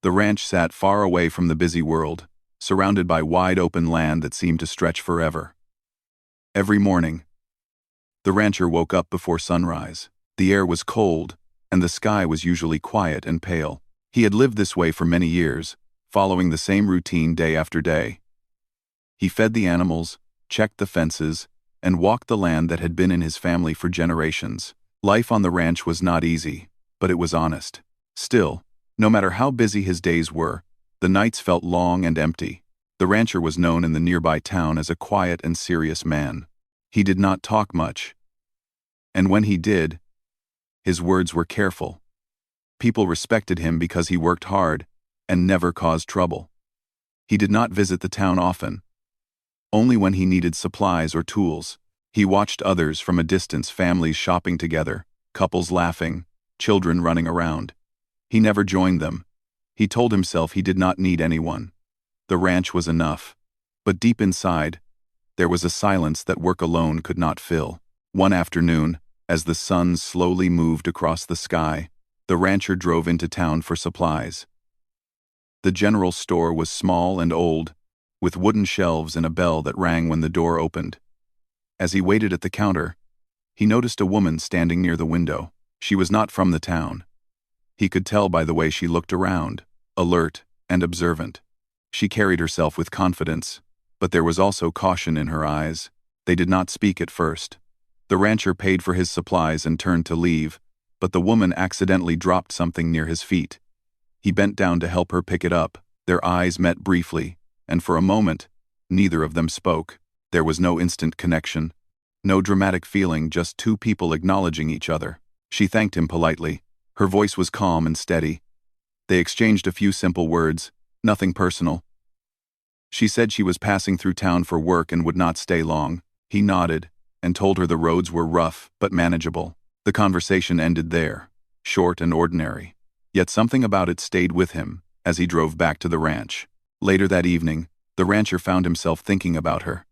The ranch sat far away from the busy world, surrounded by wide open land that seemed to stretch forever. Every morning, the rancher woke up before sunrise. The air was cold, and the sky was usually quiet and pale. He had lived this way for many years, following the same routine day after day. He fed the animals, checked the fences, and walked the land that had been in his family for generations. Life on the ranch was not easy, but it was honest. Still, no matter how busy his days were, the nights felt long and empty. The rancher was known in the nearby town as a quiet and serious man. He did not talk much, and when he did, his words were careful. People respected him because he worked hard and never caused trouble. He did not visit the town often. Only when he needed supplies or tools. He watched others from a distance, families shopping together, couples laughing, children running around. He never joined them. He told himself he did not need anyone. The ranch was enough. But deep inside, there was a silence that work alone could not fill. One afternoon, as the sun slowly moved across the sky, the rancher drove into town for supplies. The general store was small and old, with wooden shelves and a bell that rang when the door opened. As he waited at the counter, he noticed a woman standing near the window. She was not from the town. He could tell by the way she looked around, alert and observant. She carried herself with confidence, but there was also caution in her eyes. They did not speak at first. The rancher paid for his supplies and turned to leave, but the woman accidentally dropped something near his feet. He bent down to help her pick it up. Their eyes met briefly, and for a moment, neither of them spoke. There was no instant connection, no dramatic feeling, just two people acknowledging each other. She thanked him politely. Her voice was calm and steady. They exchanged a few simple words, nothing personal. She said she was passing through town for work and would not stay long. He nodded and told her the roads were rough but manageable. The conversation ended there, short and ordinary. Yet something about it stayed with him as he drove back to the ranch. Later that evening, the rancher found himself thinking about her.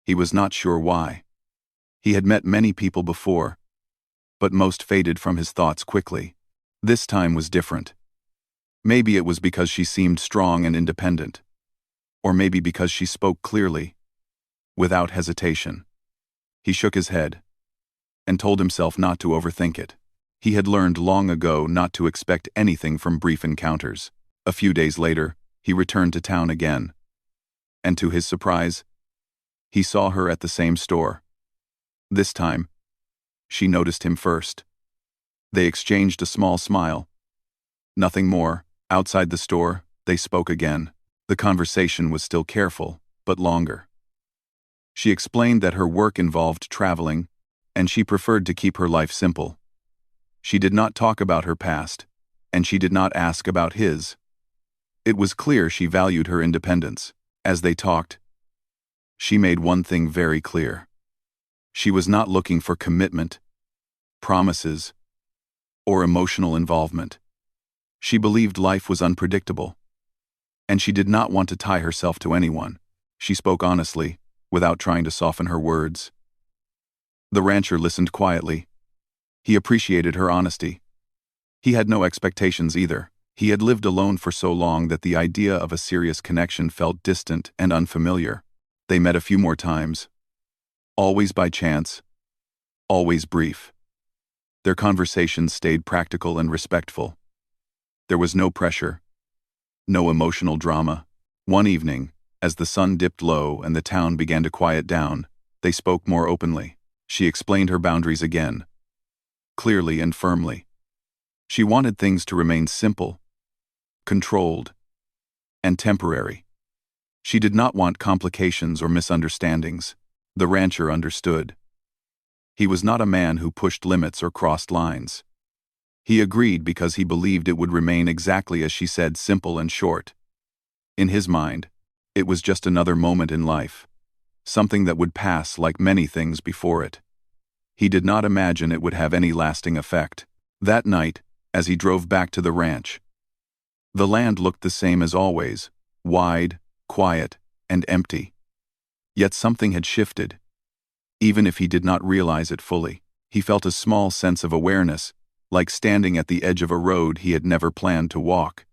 He was not sure why. He had met many people before, but most faded from his thoughts quickly. This time was different. Maybe it was because she seemed strong and independent, or maybe because she spoke clearly, without hesitation. He shook his head and told himself not to overthink it. He had learned long ago not to expect anything from brief encounters. A few days later, he returned to town again, and to his surprise, he saw her at the same store. This time, she noticed him first. They exchanged a small smile. Nothing more. Outside the store, they spoke again. The conversation was still careful, but longer. She explained that her work involved traveling, and she preferred to keep her life simple. She did not talk about her past, and she did not ask about his. It was clear she valued her independence. As they talked, she made one thing very clear. She was not looking for commitment, promises, or emotional involvement. She believed life was unpredictable, and she did not want to tie herself to anyone. She spoke honestly, without trying to soften her words. The rancher listened quietly. He appreciated her honesty. He had no expectations either. He had lived alone for so long that the idea of a serious connection felt distant and unfamiliar. They met a few more times, always by chance, always brief. Their conversations stayed practical and respectful. There was no pressure, no emotional drama. One evening, as the sun dipped low and the town began to quiet down, they spoke more openly. She explained her boundaries again, clearly and firmly. She wanted things to remain simple, controlled, and temporary. She did not want complications or misunderstandings. The rancher understood. He was not a man who pushed limits or crossed lines. He agreed because he believed it would remain exactly as she said, simple and short. In his mind, it was just another moment in life, something that would pass like many things before it. He did not imagine it would have any lasting effect. That night, as he drove back to the ranch, the land looked the same as always, wide, quiet, and empty. Yet something had shifted. Even if he did not realize it fully, he felt a small sense of awareness, like standing at the edge of a road he had never planned to walk.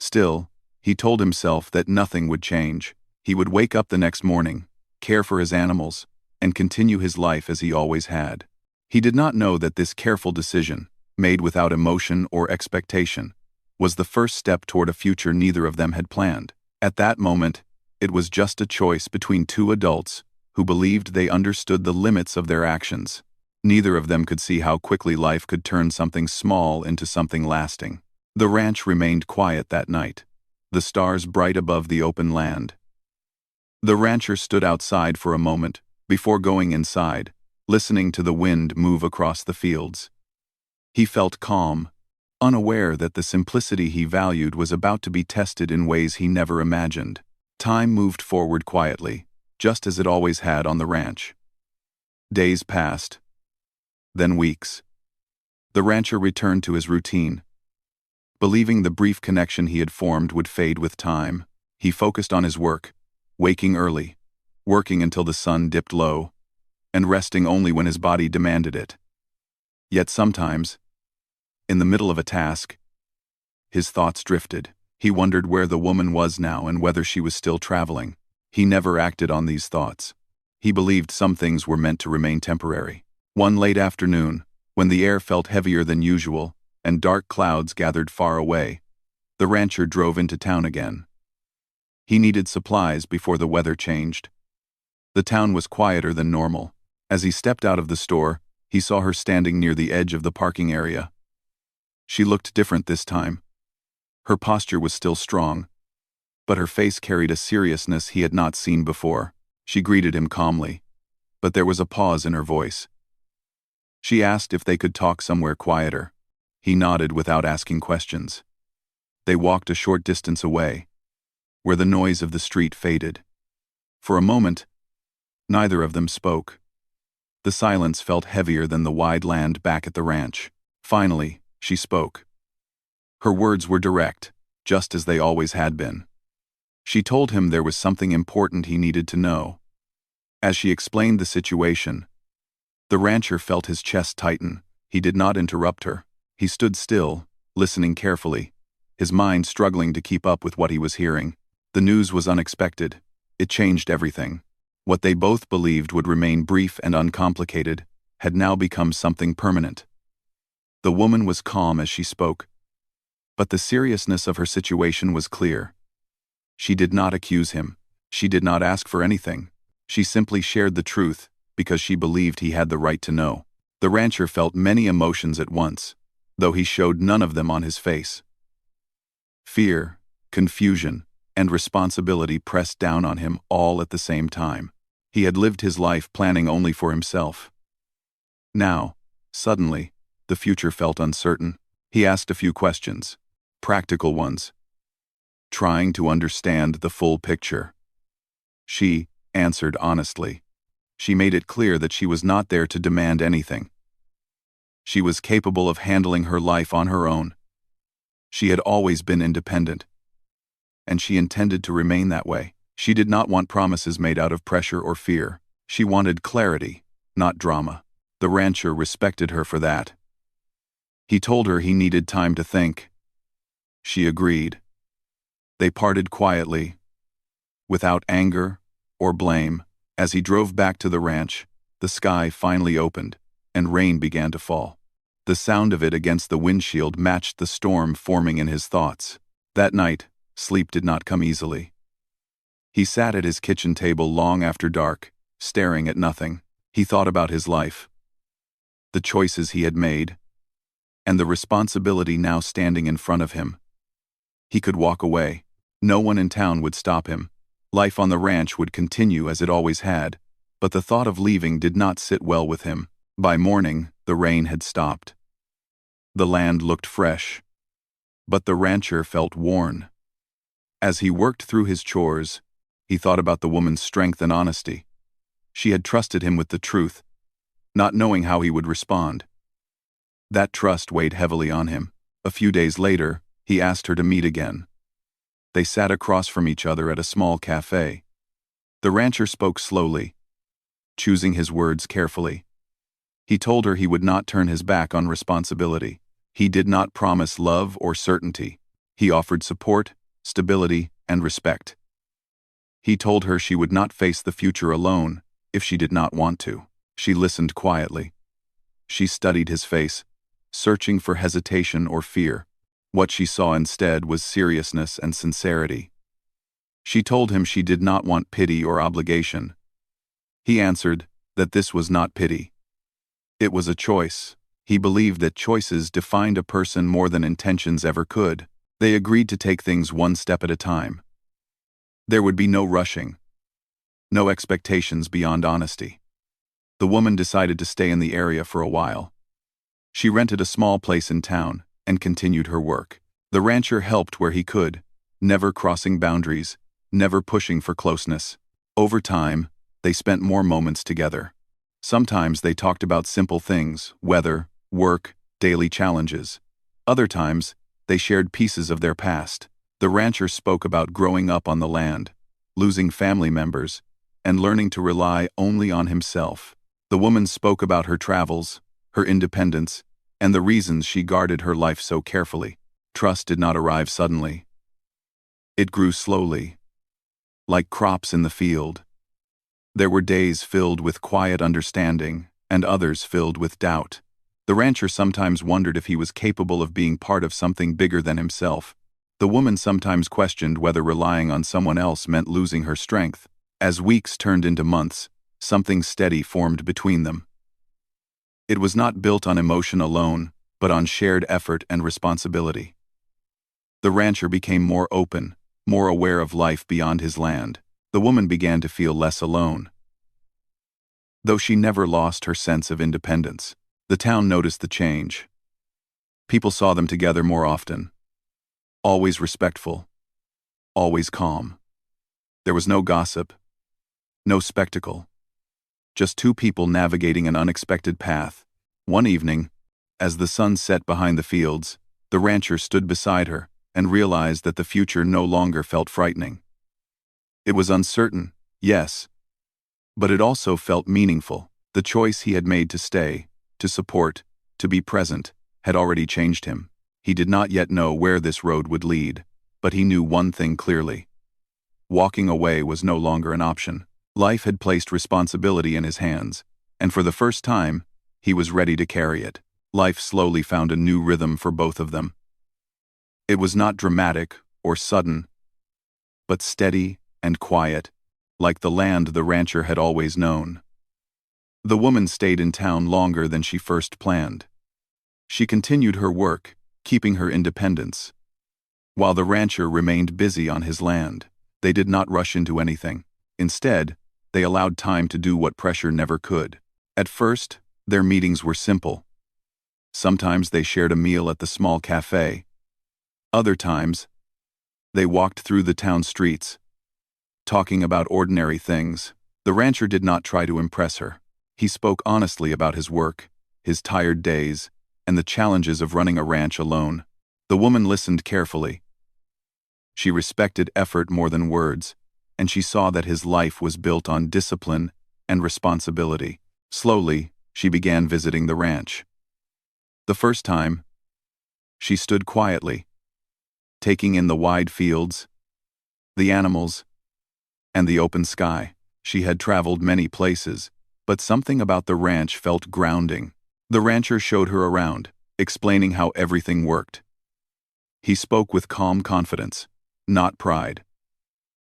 Still, he told himself that nothing would change. He would wake up the next morning, care for his animals, and continue his life as he always had. He did not know that this careful decision, made without emotion or expectation, was the first step toward a future neither of them had planned. At that moment, it was just a choice between two adults who believed they understood the limits of their actions. Neither of them could see how quickly life could turn something small into something lasting. The ranch remained quiet that night, the stars bright above the open land. The rancher stood outside for a moment before going inside, listening to the wind move across the fields. He felt calm, unaware that the simplicity he valued was about to be tested in ways he never imagined. Time moved forward quietly, just as it always had on the ranch. Days passed, then weeks. The rancher returned to his routine. Believing the brief connection he had formed would fade with time, he focused on his work, waking early, working until the sun dipped low, and resting only when his body demanded it. Yet sometimes, in the middle of a task, his thoughts drifted. He wondered where the woman was now and whether she was still traveling. He never acted on these thoughts. He believed some things were meant to remain temporary. One late afternoon, when the air felt heavier than usual and dark clouds gathered far away, the rancher drove into town again. He needed supplies before the weather changed. The town was quieter than normal. As he stepped out of the store, he saw her standing near the edge of the parking area. She looked different this time. Her posture was still strong, but her face carried a seriousness he had not seen before. She greeted him calmly, but there was a pause in her voice. She asked if they could talk somewhere quieter. He nodded without asking questions. They walked a short distance away, where the noise of the street faded. For a moment, neither of them spoke. The silence felt heavier than the wide land back at the ranch. Finally, she spoke. Her words were direct, just as they always had been. She told him there was something important he needed to know. As she explained the situation, the rancher felt his chest tighten. He did not interrupt her. He stood still, listening carefully, his mind struggling to keep up with what he was hearing. The news was unexpected. It changed everything. What they both believed would remain brief and uncomplicated had now become something permanent. The woman was calm as she spoke, but the seriousness of her situation was clear. She did not accuse him. She did not ask for anything. She simply shared the truth because she believed he had the right to know. The rancher felt many emotions at once, though he showed none of them on his face. Fear, confusion, and responsibility pressed down on him all at the same time. He had lived his life planning only for himself. Now, suddenly, the future felt uncertain. He asked a few questions, practical ones, trying to understand the full picture. She answered honestly. She made it clear that she was not there to demand anything. She was capable of handling her life on her own. She had always been independent, and she intended to remain that way. She did not want promises made out of pressure or fear. She wanted clarity, not drama. The rancher respected her for that. He told her he needed time to think. She agreed. They parted quietly, without anger or blame. As he drove back to the ranch, the sky finally opened, and rain began to fall. The sound of it against the windshield matched the storm forming in his thoughts. That night, sleep did not come easily. He sat at his kitchen table long after dark, staring at nothing. He thought about his life, the choices he had made, and the responsibility now standing in front of him. He could walk away. No one in town would stop him. Life on the ranch would continue as it always had, but the thought of leaving did not sit well with him. By morning, the rain had stopped. The land looked fresh, but the rancher felt worn. As he worked through his chores, he thought about the woman's strength and honesty. She had trusted him with the truth, not knowing how he would respond. That trust weighed heavily on him. A few days later, he asked her to meet again. They sat across from each other at a small cafe. The rancher spoke slowly, choosing his words carefully. He told her he would not turn his back on responsibility. He did not promise love or certainty, He offered support, stability, and respect. He told her she would not face the future alone if she did not want to. She listened quietly. She studied his face, searching for hesitation or fear. What she saw instead was seriousness and sincerity. She told him she did not want pity or obligation. He answered that this was not pity. It was a choice. He believed that choices defined a person more than intentions ever could. They agreed to take things one step at a time. There would be no rushing, no expectations beyond honesty. The woman decided to stay in the area for a while. She rented a small place in town and continued her work. The rancher helped where he could, never crossing boundaries, never pushing for closeness. Over time, they spent more moments together. Sometimes they talked about simple things, weather, work, daily challenges. Other times, they shared pieces of their past. The rancher spoke about growing up on the land, losing family members, and learning to rely only on himself. The woman spoke about her travels, her independence, and the reasons she guarded her life so carefully. Trust did not arrive suddenly. It grew slowly, like crops in the field. There were days filled with quiet understanding, and others filled with doubt. The rancher sometimes wondered if he was capable of being part of something bigger than himself. The woman sometimes questioned whether relying on someone else meant losing her strength. As weeks turned into months, something steady formed between them. It was not built on emotion alone, but on shared effort and responsibility. The rancher became more open, more aware of life beyond his land. The woman began to feel less alone. Though she never lost her sense of independence, the town noticed the change. People saw them together more often. Always respectful. Always calm. There was no gossip. No spectacle. Just two people navigating an unexpected path. One evening, as the sun set behind the fields, the rancher stood beside her and realized that the future no longer felt frightening. It was uncertain, yes, but it also felt meaningful. The choice he had made to stay, to support, to be present, had already changed him. He did not yet know where this road would lead, but he knew one thing clearly. Walking away was no longer an option. Life had placed responsibility in his hands, and for the first time, he was ready to carry it. Life slowly found a new rhythm for both of them. It was not dramatic or sudden, but steady and quiet, like the land the rancher had always known. The woman stayed in town longer than she first planned. She continued her work, keeping her independence, while the rancher remained busy on his land. They did not rush into anything. Instead, they allowed time to do what pressure never could. At first, their meetings were simple. Sometimes they shared a meal at the small cafe. Other times, they walked through the town streets, talking about ordinary things. The rancher did not try to impress her. He spoke honestly about his work, his tired days, and the challenges of running a ranch alone. The woman listened carefully. She respected effort more than words, and she saw that his life was built on discipline and responsibility. Slowly, she began visiting the ranch. The first time, she stood quietly, taking in the wide fields, the animals, and the open sky. She had traveled many places, but something about the ranch felt grounding. The rancher showed her around, explaining how everything worked. He spoke with calm confidence, not pride.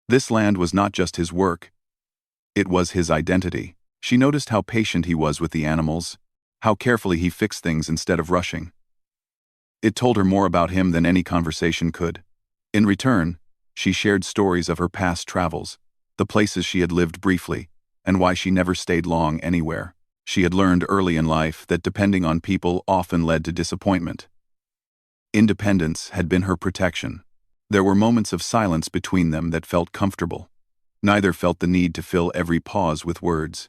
This land was not just his work. It was his identity. She noticed how patient he was with the animals, how carefully he fixed things instead of rushing. It told her more about him than any conversation could. In return, she shared stories of her past travels, the places she had lived briefly, and why she never stayed long anywhere. She had learned early in life that depending on people often led to disappointment. Independence had been her protection. There were moments of silence between them that felt comfortable. Neither felt the need to fill every pause with words.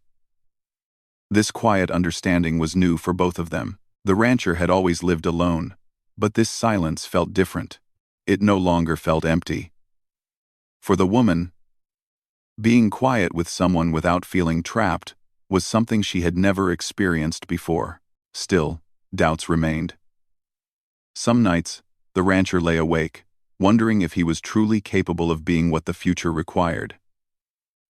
This quiet understanding was new for both of them. The rancher had always lived alone, but this silence felt different. It no longer felt empty. For the woman, being quiet with someone without feeling trapped was something she had never experienced before. Still, doubts remained. Some nights, the rancher lay awake, wondering if he was truly capable of being what the future required.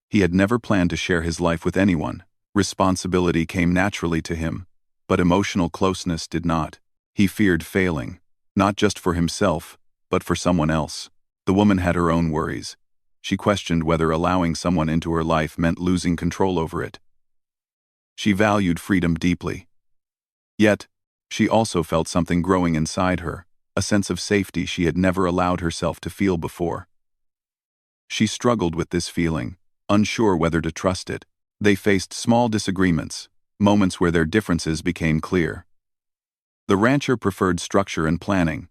He had never planned to share his life with anyone. Responsibility came naturally to him, but emotional closeness did not. He feared failing, not just for himself, but for someone else. The woman had her own worries. She questioned whether allowing someone into her life meant losing control over it. She valued freedom deeply. Yet, she also felt something growing inside her, a sense of safety she had never allowed herself to feel before. She struggled with this feeling, unsure whether to trust it. They faced small disagreements, moments where their differences became clear. The rancher preferred structure and planning.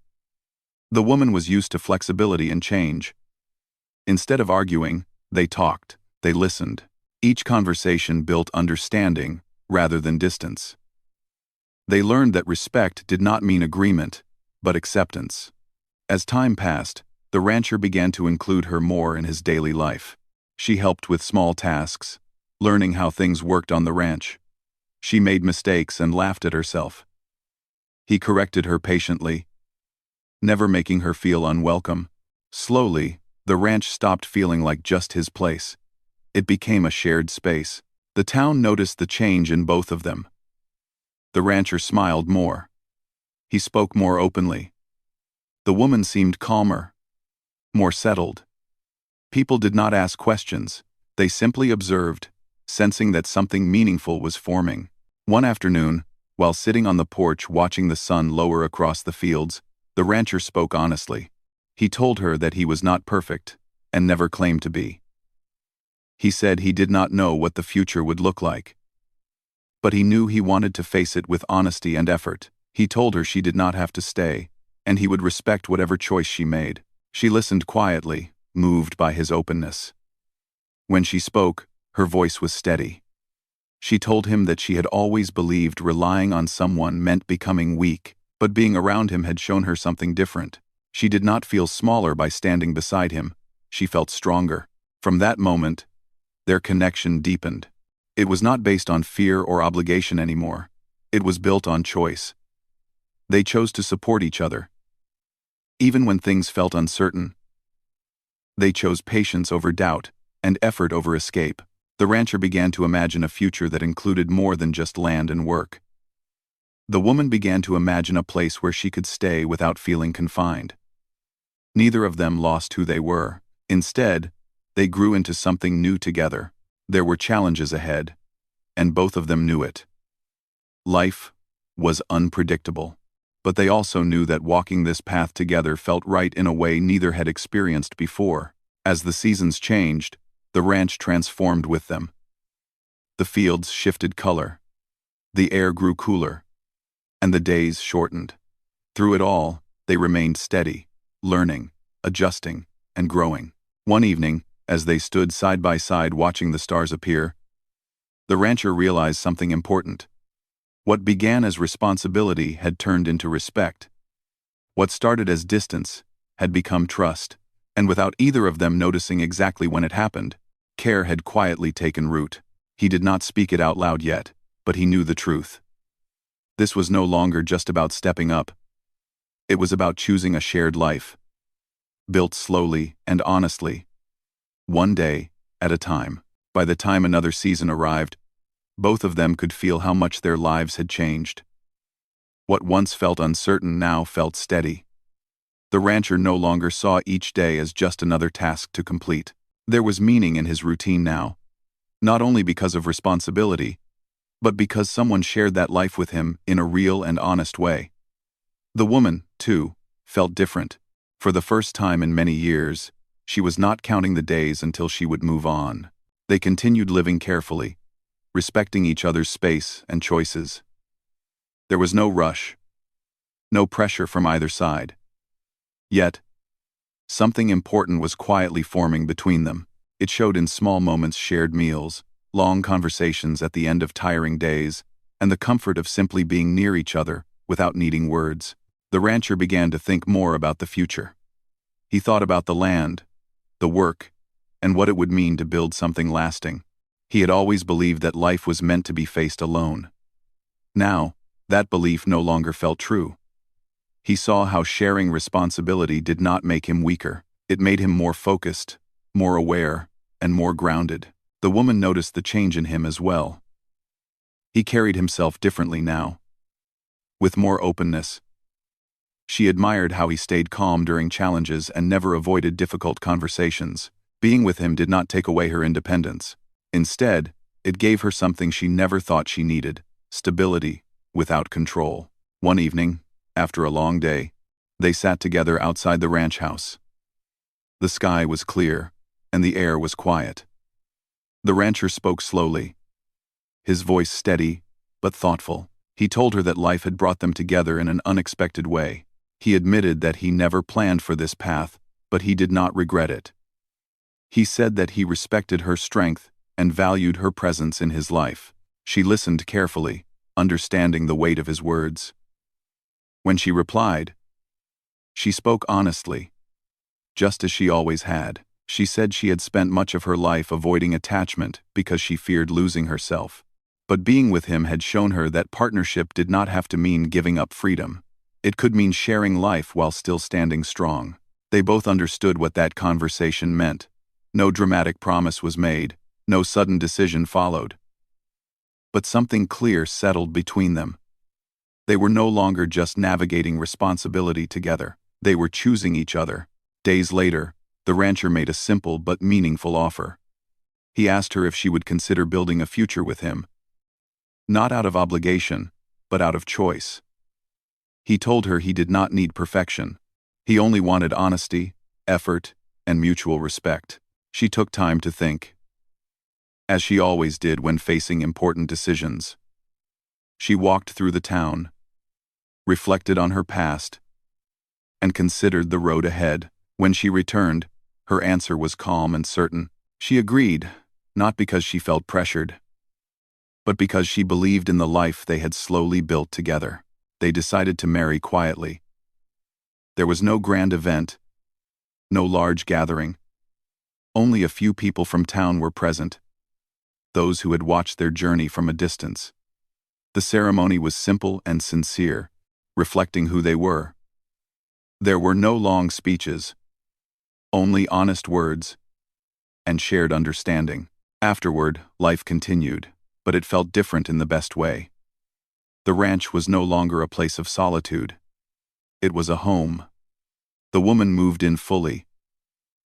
The woman was used to flexibility and change. Instead of arguing, they talked, they listened. Each conversation built understanding rather than distance. They learned that respect did not mean agreement, but acceptance. As time passed, the rancher began to include her more in his daily life. She helped with small tasks, learning how things worked on the ranch. She made mistakes and laughed at herself. He corrected her patiently, never making her feel unwelcome. Slowly, the ranch stopped feeling like just his place. It became a shared space. The town noticed the change in both of them. The rancher smiled more. He spoke more openly. The woman seemed calmer, more settled. People did not ask questions. They simply observed, sensing that something meaningful was forming. One afternoon, while sitting on the porch watching the sun lower across the fields, the rancher spoke honestly. He told her that he was not perfect, and never claimed to be. He said he did not know what the future would look like. But he knew he wanted to face it with honesty and effort. He told her she did not have to stay, and he would respect whatever choice she made. She listened quietly, moved by his openness. When she spoke, her voice was steady. She told him that she had always believed relying on someone meant becoming weak, but being around him had shown her something different. She did not feel smaller by standing beside him. She felt stronger. From that moment, their connection deepened. It was not based on fear or obligation anymore. It was built on choice. They chose to support each other. Even when things felt uncertain, they chose patience over doubt and effort over escape. The rancher began to imagine a future that included more than just land and work. The woman began to imagine a place where she could stay without feeling confined. Neither of them lost who they were. Instead, they grew into something new together. There were challenges ahead, and both of them knew it. Life was unpredictable, but they also knew that walking this path together felt right in a way neither had experienced before. As the seasons changed, the ranch transformed with them. The fields shifted color. The air grew cooler, and the days shortened. Through it all, they remained steady, learning, adjusting, and growing. One evening, as they stood side by side watching the stars appear, the rancher realized something important. What began as responsibility had turned into respect. What started as distance had become trust, and without either of them noticing exactly when it happened, care had quietly taken root. He did not speak it out loud yet, but he knew the truth. This was no longer just about stepping up. It was about choosing a shared life, built slowly and honestly, one day at a time. By the time another season arrived, both of them could feel how much their lives had changed. What once felt uncertain now felt steady. The rancher no longer saw each day as just another task to complete. There was meaning in his routine now, not only because of responsibility, but because someone shared that life with him in a real and honest way. The woman, too, felt different. For the first time in many years, she was not counting the days until she would move on. They continued living carefully, respecting each other's space and choices. There was no rush, no pressure from either side. Yet, something important was quietly forming between them. It showed in small moments: shared meals, long conversations at the end of tiring days, and the comfort of simply being near each other without needing words. The rancher began to think more about the future. He thought about the land, the work, and what it would mean to build something lasting. He had always believed that life was meant to be faced alone. Now, that belief no longer felt true. He saw how sharing responsibility did not make him weaker. It made him more focused, more aware, and more grounded. The woman noticed the change in him as well. He carried himself differently now, with more openness. She admired how he stayed calm during challenges and never avoided difficult conversations. Being with him did not take away her independence. Instead, it gave her something she never thought she needed: stability, without control. One evening, after a long day, they sat together outside the ranch house. The sky was clear, and the air was quiet. The rancher spoke slowly, his voice steady but thoughtful. He told her that life had brought them together in an unexpected way. He admitted that he never planned for this path, but he did not regret it. He said that he respected her strength and valued her presence in his life. She listened carefully, understanding the weight of his words. When she replied, she spoke honestly, just as she always had. She said she had spent much of her life avoiding attachment because she feared losing herself. But being with him had shown her that partnership did not have to mean giving up freedom. It could mean sharing life while still standing strong. They both understood what that conversation meant. No dramatic promise was made, no sudden decision followed. But something clear settled between them. They were no longer just navigating responsibility together. They were choosing each other. Days later, the rancher made a simple but meaningful offer. He asked her if she would consider building a future with him. Not out of obligation, but out of choice. He told her he did not need perfection. He only wanted honesty, effort, and mutual respect. She took time to think, as she always did when facing important decisions. She walked through the town, reflected on her past, and considered the road ahead. When she returned, her answer was calm and certain. She agreed, not because she felt pressured, but because she believed in the life they had slowly built together. They decided to marry quietly. There was no grand event, no large gathering. Only a few people from town were present, those who had watched their journey from a distance. The ceremony was simple and sincere, reflecting who they were. There were no long speeches, only honest words and shared understanding. Afterward, life continued, but it felt different in the best way. The ranch was no longer a place of solitude. It was a home. The woman moved in fully,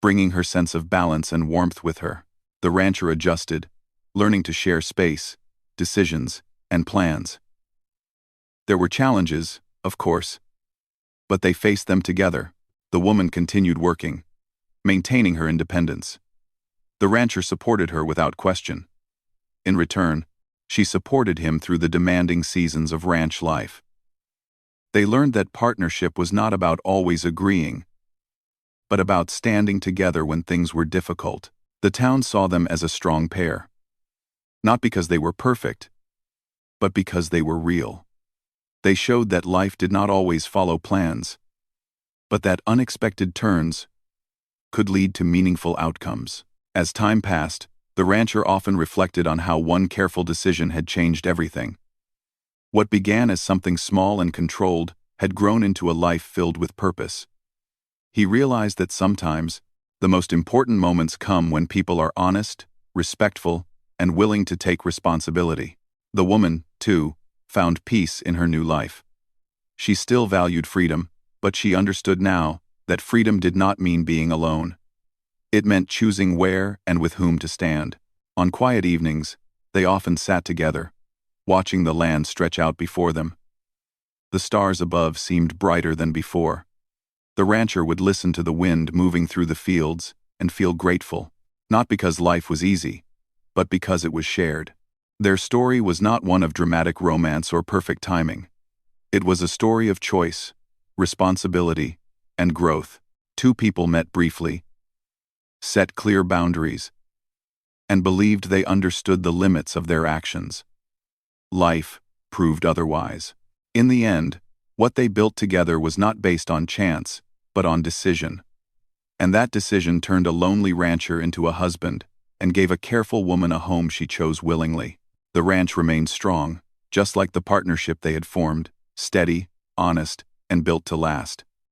bringing her sense of balance and warmth with her. The rancher adjusted, learning to share space, decisions, and plans. There were challenges, of course, but they faced them together. The woman continued working, maintaining her independence. The rancher supported her without question. In return, she supported him through the demanding seasons of ranch life. They learned that partnership was not about always agreeing, but about standing together when things were difficult. The town saw them as a strong pair. Not because they were perfect, but because they were real. They showed that life did not always follow plans, but that unexpected turns could lead to meaningful outcomes. As time passed, the rancher often reflected on how one careful decision had changed everything. What began as something small and controlled had grown into a life filled with purpose. He realized that sometimes, the most important moments come when people are honest, respectful, and willing to take responsibility. The woman, too, found peace in her new life. She still valued freedom, but she understood now that freedom did not mean being alone. It meant choosing where and with whom to stand. On quiet evenings, they often sat together, watching the land stretch out before them. The stars above seemed brighter than before. The rancher would listen to the wind moving through the fields and feel grateful, not because life was easy, but because it was shared. Their story was not one of dramatic romance or perfect timing. It was a story of choice, responsibility, and growth. Two people met briefly, set clear boundaries, and believed they understood the limits of their actions. Life proved otherwise. In the end, what they built together was not based on chance, but on decision. And that decision turned a lonely rancher into a husband and gave a careful woman a home she chose willingly. The ranch remained strong, just like the partnership they had formed, steady, honest, and built to last.